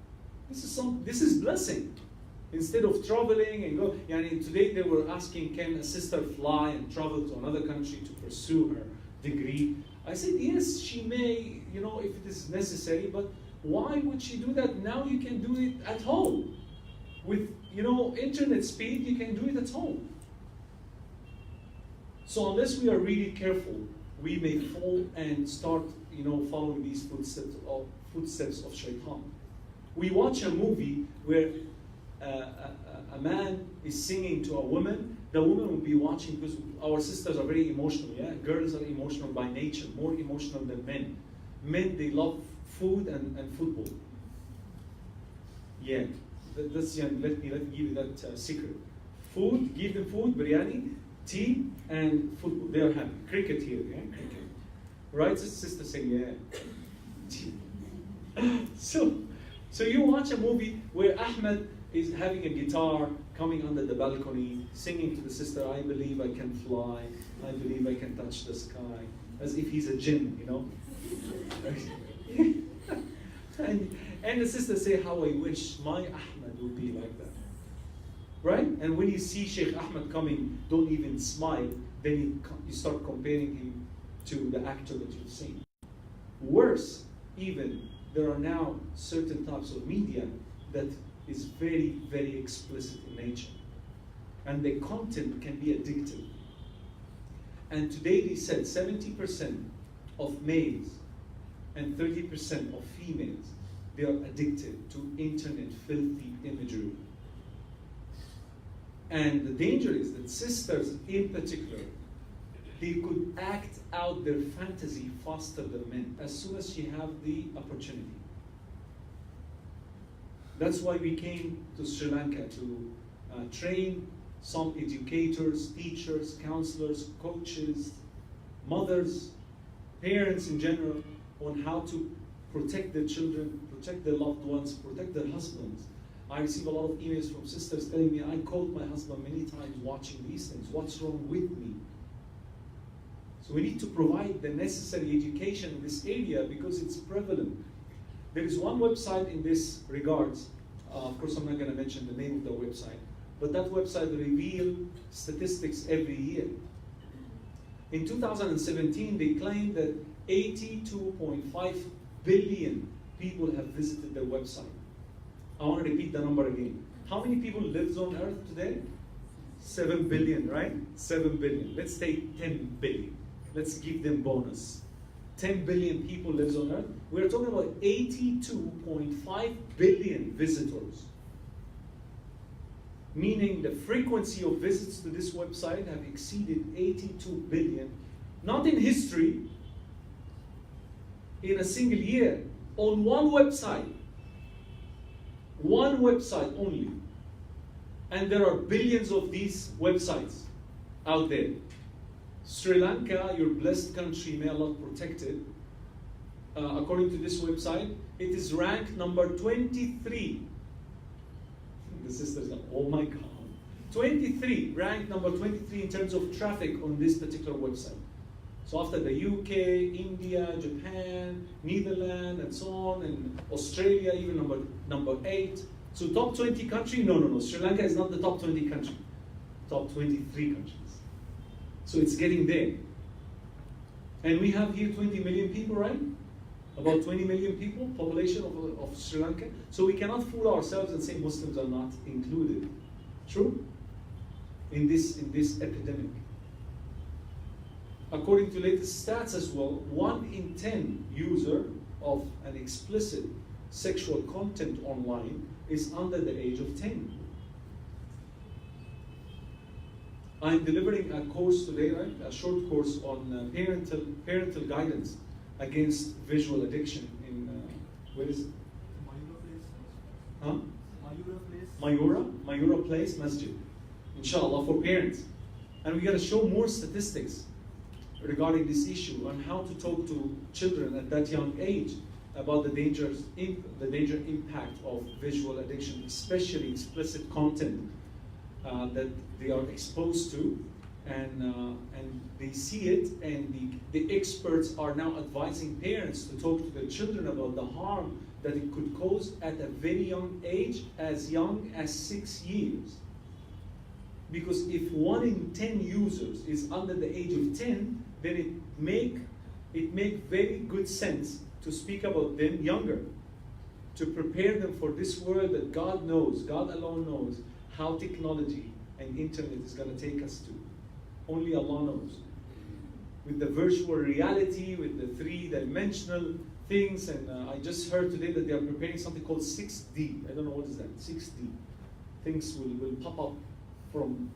This is blessing. Instead of traveling and go, today they were asking, can a sister fly and travel to another country to pursue her degree? I said, yes, she may, if it is necessary, but why would she do that? Now you can do it at home. With, internet speed, you can do it at home. So unless we are really careful, we may fall and start, following these footsteps of shaitan. We watch a movie where a man is singing to a woman. The woman will be watching, because our sisters are very emotional, yeah? Girls are emotional by nature, more emotional than men. Men, they love food and football. Yeah, let me give you that secret. Food, give them food, biryani, tea, and football. They are happy. Cricket here, yeah? Cricket. Right, sister saying, yeah. So you watch a movie where Ahmed is having a guitar, coming under the balcony, singing to the sister, I believe I can fly, I believe I can touch the sky, as if he's a jinn, and the sister say, how I wish my Ahmed would be like that. Right? And when you see Sheikh Ahmed coming, don't even smile, then you start comparing him to the actor that you've seen. Worse, even, there are now certain types of media that is very, very explicit in nature. And the content can be addictive. And today they said 70% of males and 30% of females, they are addicted to internet filthy imagery. And the danger is that sisters in particular, they could act out their fantasy faster than men as soon as she have the opportunity. That's why we came to Sri Lanka to train some educators, teachers, counselors, coaches, mothers, parents in general, on how to protect their children, protect their loved ones, protect their husbands. I receive a lot of emails from sisters telling me, I called my husband many times watching these things. What's wrong with me? So we need to provide the necessary education in this area because it's prevalent. There is one website in this regards. Of course, I'm not going to mention the name of the website, but that website reveals statistics every year. In 2017, they claimed that 82.5 billion people have visited their website. I want to repeat the number again. How many people lives on Earth today? 7 billion, right? 7 billion. Let's take 10 billion. Let's give them bonus. 10 billion people lives on Earth. We're talking about 82.5 billion visitors. Meaning the frequency of visits to this website have exceeded 82 billion, not in history, in a single year, on one website. One website only. And there are billions of these websites out there. Sri Lanka, your blessed country, may Allah protect it, according to this website, it is ranked number 23. The sisters are, oh my God. 23, ranked number 23 in terms of traffic on this particular website. So after the UK, India, Japan, Netherlands, and so on, and Australia, even number 8. So top 20 country? No. Sri Lanka is not the top 20 country. Top 23 countries. So it's getting there. And we have here 20 million people, right? About 20 million people, population of Sri Lanka. So we cannot fool ourselves and say Muslims are not included. True? In this epidemic. According to latest stats as well, 1 in 10 user of an explicit sexual content online is under the age of 10. I'm delivering a course today, right? A short course on parental guidance against visual addiction in, where is it? Huh? Mayura Place Masjid. Inshallah, for parents. And we got to show more statistics regarding this issue on how to talk to children at that young age about the danger impact of visual addiction, especially explicit content that they are exposed to, and they see it, and the experts are now advising parents to talk to their children about the harm that it could cause at a very young age, as young as 6 years. Because if 1 in 10 users is under the age of 10, then it make very good sense to speak about them younger, to prepare them for this world that God knows, God alone knows how technology and internet is going to take us to. Only Allah knows. With the virtual reality, with the 3-dimensional things, and I just heard today that they are preparing something called 6D. I don't know what is that, 6D. Things will pop up from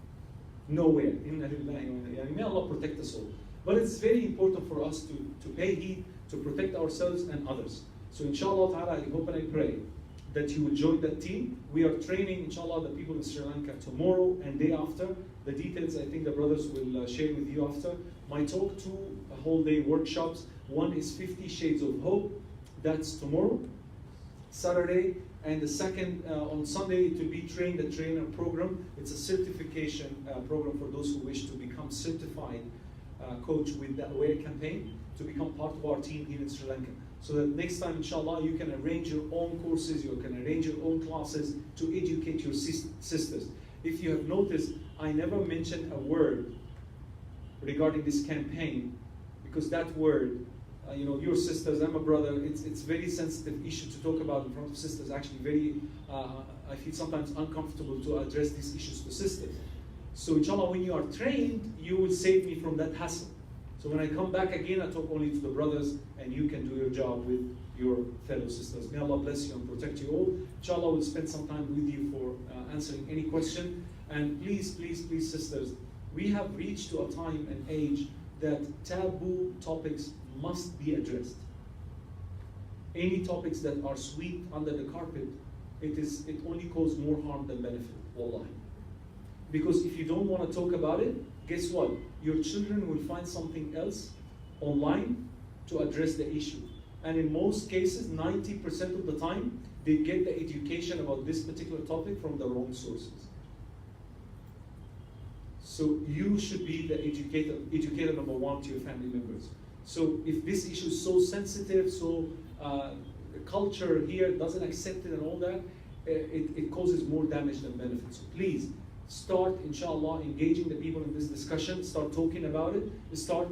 nowhere. May Allah protect us all. But it's very important for us to pay heed, to protect ourselves and others. So inshallah ta'ala, I hope and I pray that you will join that team. We are training, inshallah, the people in Sri Lanka tomorrow and day after. The details, I think the brothers will share with you after. My talk, 2 whole day workshops. One is 50 Shades of Hope. That's tomorrow, Saturday. And the second, on Sunday, it will be Train the Trainer program. It's a certification program for those who wish to become certified coach with the AWARE campaign, to become part of our team here in Sri Lanka. So that next time, inshallah, you can arrange your own courses, you can arrange your own classes to educate your sisters. If you have noticed, I never mentioned a word regarding this campaign, because that word, your sisters, I'm a brother, it's very sensitive issue to talk about in front of sisters. Actually, very, I feel sometimes uncomfortable to address these issues to sisters. So inshallah, when you are trained, you will save me from that hassle. So when I come back again, I talk only to the brothers, and you can do your job with your fellow sisters. May Allah bless you and protect you all. Inshallah, we'll spend some time with you for answering any question. And please, please, please, sisters, we have reached to a time and age that taboo topics must be addressed. Any topics that are swept under the carpet, it only causes more harm than benefit, wallahi. Because if you don't want to talk about it, guess what? Your children will find something else online to address the issue. And in most cases, 90% of the time, they get the education about this particular topic from the wrong sources. So you should be the educator number 1 to your family members. So if this issue is so sensitive, so the culture here doesn't accept it and all that, it causes more damage than benefit. So please, start, inshallah, engaging the people in this discussion, start talking about it, start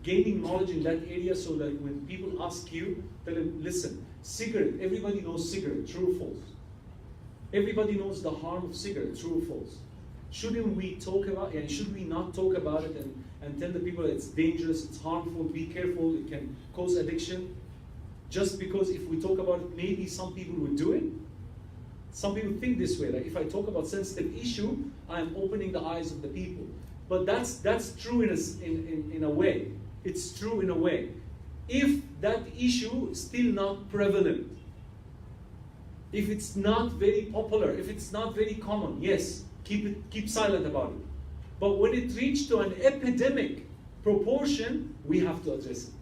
gaining knowledge in that area, so that when people ask you, tell them, listen, cigarette, everybody knows cigarette, true or false? Everybody knows the harm of cigarette, true or false? Shouldn't we talk about it, and should we not talk about it and tell the people that it's dangerous, it's harmful, be careful, it can cause addiction? Just because if we talk about it, maybe some people will do it? Some people think this way, like if I talk about sensitive issue, I'm opening the eyes of the people. But that's true in a way. It's true in a way. If that issue is still not prevalent, if it's not very popular, if it's not very common, yes, keep silent about it. But when it reaches to an epidemic proportion, we have to address it.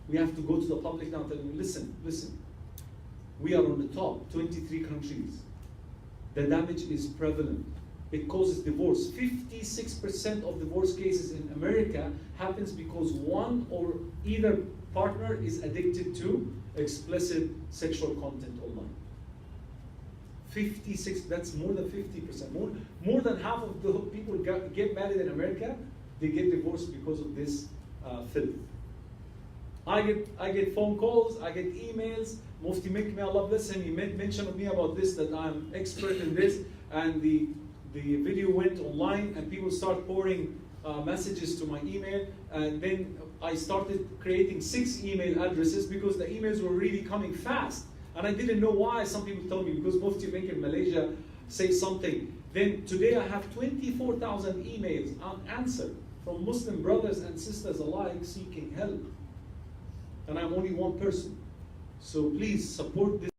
We have to go to the public now and tell them, listen, we are on the top, 23 countries. The damage is prevalent. It causes divorce. 56% of divorce cases in America happens because one or either partner is addicted to explicit sexual content online. 56, that's more than 50%. More than half of the people get married in America, they get divorced because of this filth. I get phone calls, I get emails. Mufti Mick, may Allah bless him, he mentioned to me about this, that I'm expert in this, and the video went online and people start pouring messages to my email, and then I started creating 6 email addresses because the emails were really coming fast. And I didn't know why. Some people told me because Mufti Mick in Malaysia say something. Then today I have 24,000 emails unanswered from Muslim brothers and sisters alike seeking help. And I'm only one person. So please support this.